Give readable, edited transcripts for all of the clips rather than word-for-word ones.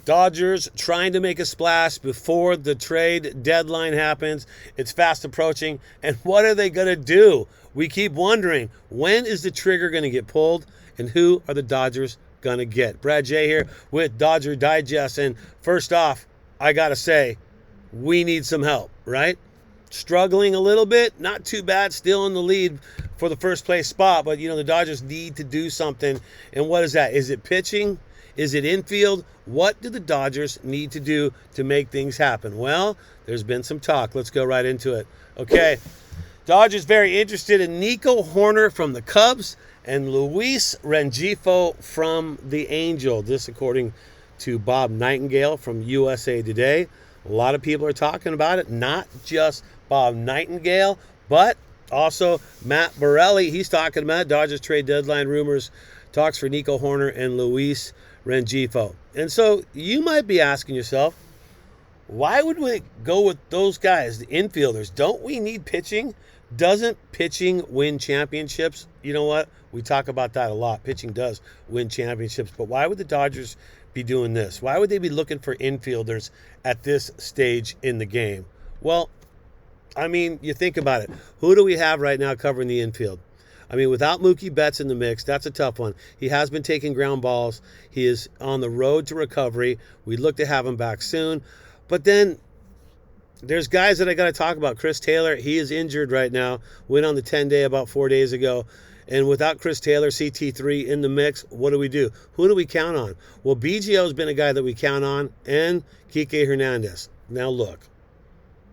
Dodgers trying to make a splash before the trade deadline happens. It's fast approaching. And what are they going to do? We keep wondering, when is the trigger going to get pulled? And who are the Dodgers going to get? Brad J here with Dodger Digest. And first off, I got to say, we need some help, right? Struggling a little bit. Not too bad. Still in the lead for the first place spot. But, the Dodgers need to do something. And what is that? Is it pitching? Is it infield? What do the Dodgers need to do to make things happen? Well, there's been some talk. Let's go right into it. Okay. Dodgers very interested in Nico Hoerner from the Cubs and Luis Rengifo from the Angels. This according to Bob Nightingale from USA Today. A lot of people are talking about it. Not just Bob Nightingale, but also Matt Borelli. He's talking about it. Dodgers trade deadline rumors. Talks for Nico Hoerner and Luis Rengifo. And so you might be asking yourself, why would we go with those guys, the infielders? Don't we need pitching? Doesn't pitching win championships? You know what? We talk about that a lot. Pitching does win championships. But why would the Dodgers be doing this? Why would they be looking for infielders at this stage in the game? Well, you think about it. Who do we have right now covering the infield? Without Mookie Betts in the mix, that's a tough one. He has been taking ground balls. He is on the road to recovery. We'd look to have him back soon. But then there's guys that I got to talk about. Chris Taylor, he is injured right now. Went on the 10-day about 4 days ago. And without Chris Taylor, CT3 in the mix, what do we do? Who do we count on? Well, BGO's been a guy that we count on, and Shohei Hernandez. Now look,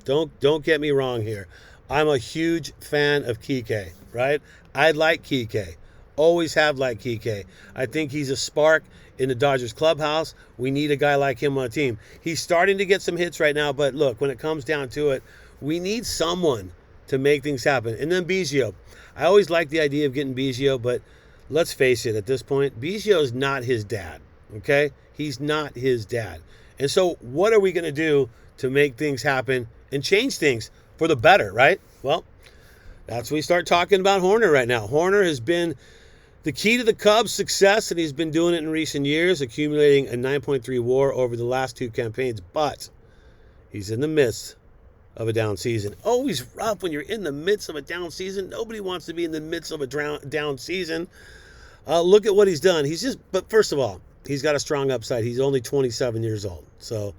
don't get me wrong here. I'm a huge fan of Kike, right? I like Kike. Always have liked Kike. I think he's a spark in the Dodgers clubhouse. We need a guy like him on the team. He's starting to get some hits right now, but look, when it comes down to it, we need someone to make things happen. And then Biggio. I always like the idea of getting Biggio, but let's face it, at this point, Biggio is not his dad, okay? He's not his dad. And so what are we going to do to make things happen and change things for the better, right? Well, that's when we start talking about Hoerner right now. Hoerner has been the key to the Cubs' success, and he's been doing it in recent years, accumulating a 9.3 WAR over the last two campaigns. But he's in the midst of a down season. Always rough when you're in the midst of a down season. Nobody wants to be in the midst of a down season. Look at what he's done. But first of all, he's got a strong upside. He's only 27 years old. So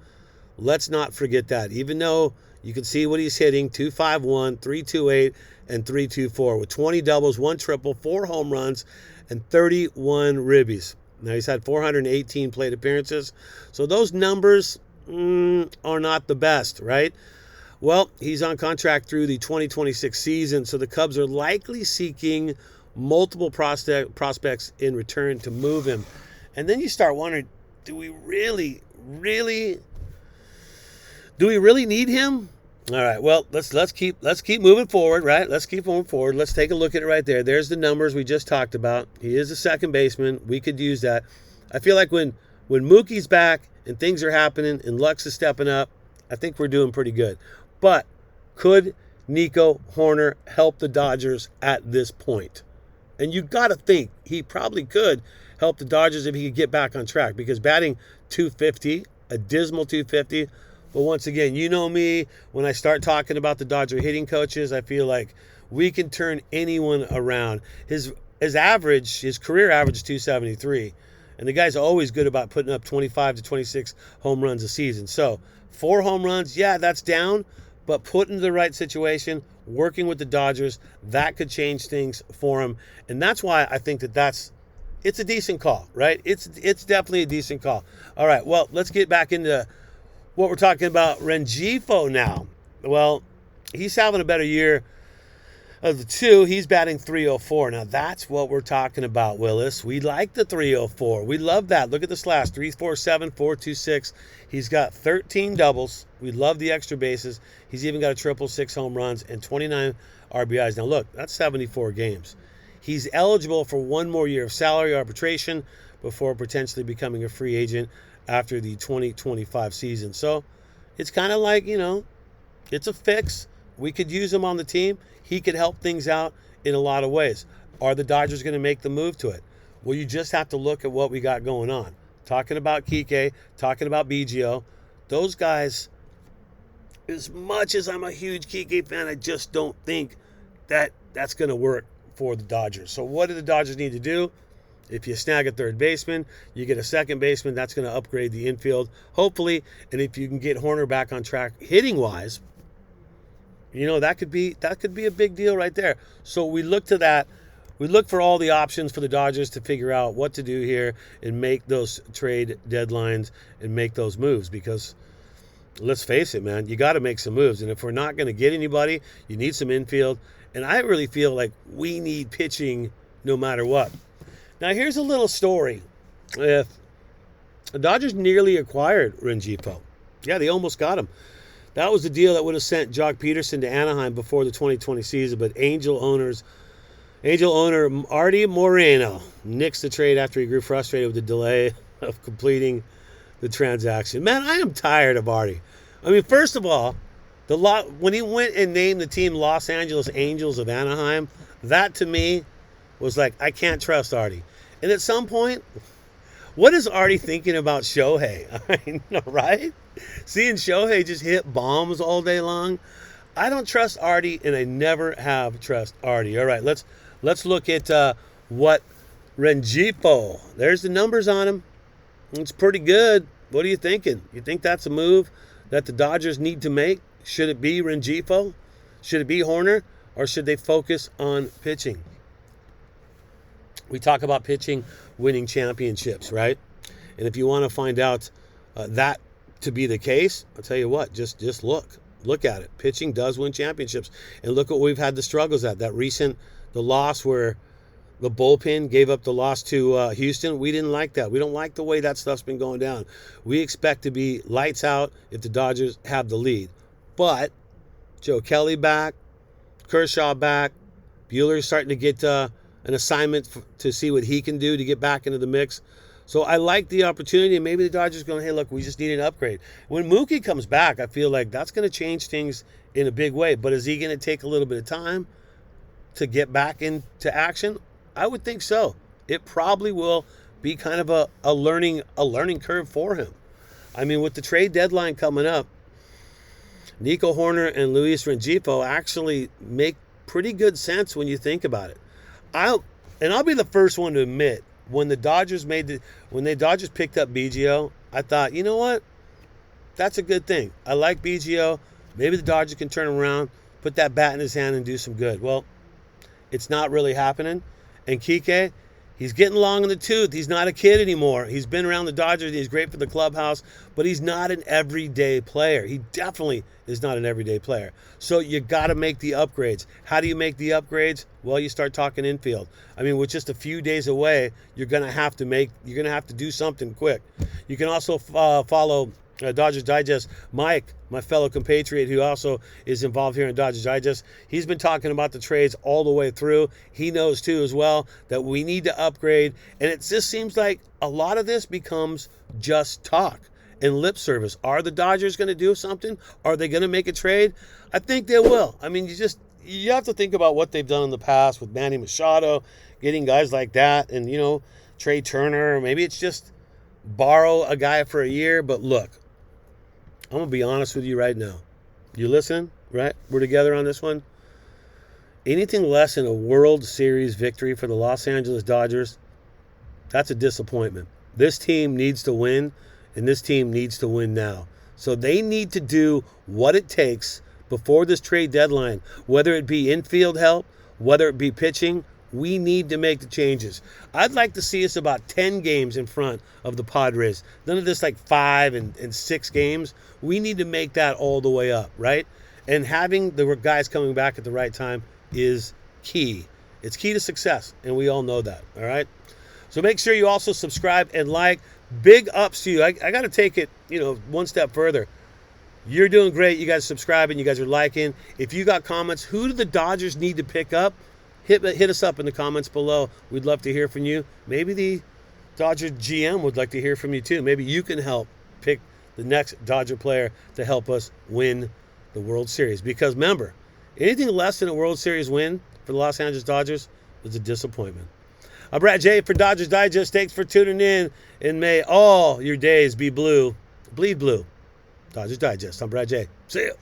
let's not forget that. Even though you can see what he's hitting, 251, 328, and 324 with 20 doubles, 1 triple, 4 home runs, and 31 ribbies. Now he's had 418 plate appearances. So those numbers are not the best, right? Well, he's on contract through the 2026 season, so the Cubs are likely seeking multiple prospects in return to move him. And then you start wondering, do we really need him? All right, well, let's keep moving forward, right? Let's keep moving forward. Let's take a look at it right there. There's the numbers we just talked about. He is a second baseman. We could use that. I feel like when Mookie's back and things are happening and Lux is stepping up, I think we're doing pretty good. But could Nico Hoerner help the Dodgers at this point? And you got to think he probably could help the Dodgers if he could get back on track, because batting .250, a dismal .250. But once again, you know me, when I start talking about the Dodger hitting coaches, I feel like we can turn anyone around. His career average is .273. And the guy's always good about putting up 25 to 26 home runs a season. So 4 home runs, yeah, that's down, but put into the right situation, working with the Dodgers, that could change things for him. And that's why I think it's a decent call, right? It's definitely a decent call. All right, well, let's get back into what we're talking about. Rengifo now. Well, he's having a better year of the two. He's batting .304. Now, that's what we're talking about, Willis. We like the .304. We love that. Look at the slash, 347, 426. He's got 13 doubles. We love the extra bases. He's even got a triple, 6 home runs, and 29 RBIs. Now, look, that's 74 games. He's eligible for 1 more year of salary arbitration before potentially becoming a free agent after the 2025 season. So it's kind of like, it's a fix. We could use him on the team. He could help things out in a lot of ways. Are the Dodgers going to make the move to it? Well, you just have to look at what we got going on. talking about Kike, talking about BGO. Those guys, as much as I'm a huge Kike fan, I just don't think that that's going to work for the Dodgers. So what do the Dodgers need to do? If you snag a third baseman, you get a second baseman. That's going to upgrade the infield, hopefully. And if you can get Hoerner back on track hitting-wise, that could be a big deal right there. So we look to that. We look for all the options for the Dodgers to figure out what to do here and make those trade deadlines and make those moves, because let's face it, man, you got to make some moves. And if we're not going to get anybody, you need some infield. And I really feel like we need pitching no matter what. Now, here's a little story. If the Dodgers nearly acquired Rengifo. Yeah, they almost got him. That was the deal that would have sent Jock Peterson to Anaheim before the 2020 season, but Angel owner Artie Moreno nixed the trade after he grew frustrated with the delay of completing the transaction. Man, I am tired of Artie. I mean, first of all, when he went and named the team Los Angeles Angels of Anaheim, that to me was like, I can't trust Artie. And at some point, what is Artie thinking about Shohei? I know, right? Seeing Shohei just hit bombs all day long. I don't trust Artie, and I never have trust Artie. All right, let's look at what Rengifo. There's the numbers on him. It's pretty good. What are you thinking? You think that's a move that the Dodgers need to make? Should it be Rengifo? Should it be Hoerner? Or should they focus on pitching? We talk about pitching winning championships, right? And if you want to find out that to be the case, I'll tell you what, just look at it. Pitching does win championships. And look what we've had the struggles at. The loss where the bullpen gave up the loss to Houston. We didn't like that. We don't like the way that stuff's been going down. We expect to be lights out if the Dodgers have the lead. But Joe Kelly back, Kershaw back, Buehler's starting to get an assignment to see what he can do to get back into the mix. So I like the opportunity, and maybe the Dodgers going, hey, look, we just need an upgrade. When Mookie comes back, I feel like that's going to change things in a big way. But is he going to take a little bit of time to get back into action? I would think so. It probably will be kind of a learning curve for him. I mean, with the trade deadline coming up, Nico, Hoerner, and Luis Rengifo actually make pretty good sense when you think about it. I'll be the first one to admit, when the Dodgers picked up BGO, I thought, you know what? That's a good thing. I like BGO. Maybe the Dodgers can turn around, put that bat in his hand, and do some good. Well, it's not really happening. And Kike, he's getting long in the tooth. He's not a kid anymore. He's been around the Dodgers. He's great for the clubhouse, but he's not an everyday player. He definitely is not an everyday player. So you got to make the upgrades. How do you make the upgrades? Well, you start talking infield. I mean, with just a few days away, you're going to have to do something quick. You can also follow Dodgers Digest, Mike, my fellow compatriot who also is involved here in Dodgers Digest. He's been talking about the trades all the way through. He knows too as well that we need to upgrade, and it just seems like a lot of this becomes just talk and lip service. Are the Dodgers going to do something? Are they going to make a trade? I think they will. I mean, you have to think about what they've done in the past with Manny Machado, getting guys like that, and Trey Turner. Maybe it's just borrow a guy for a year. But look, I'm going to be honest with you right now. You listening, right? We're together on this one. Anything less than a World Series victory for the Los Angeles Dodgers, that's a disappointment. This team needs to win, and this team needs to win now. So they need to do what it takes before this trade deadline, whether it be infield help, whether it be pitching. We need to make the changes. I'd like to see us about 10 games in front of the Padres. None of this like 5 and 6 games. We need to make that all the way up, right? And having the guys coming back at the right time is key. It's key to success, and we all know that, all right? So make sure you also subscribe and like. Big ups to you. I got to take it, one step further. You're doing great. You guys are subscribing. You guys are liking. If you got comments, who do the Dodgers need to pick up? Hit us up in the comments below. We'd love to hear from you. Maybe the Dodger GM would like to hear from you too. Maybe you can help pick the next Dodger player to help us win the World Series. Because remember, anything less than a World Series win for the Los Angeles Dodgers is a disappointment. I'm Brad J for Dodgers Digest. Thanks for tuning in, and may all your days be blue. Bleed blue. Dodgers Digest. I'm Brad J. See ya.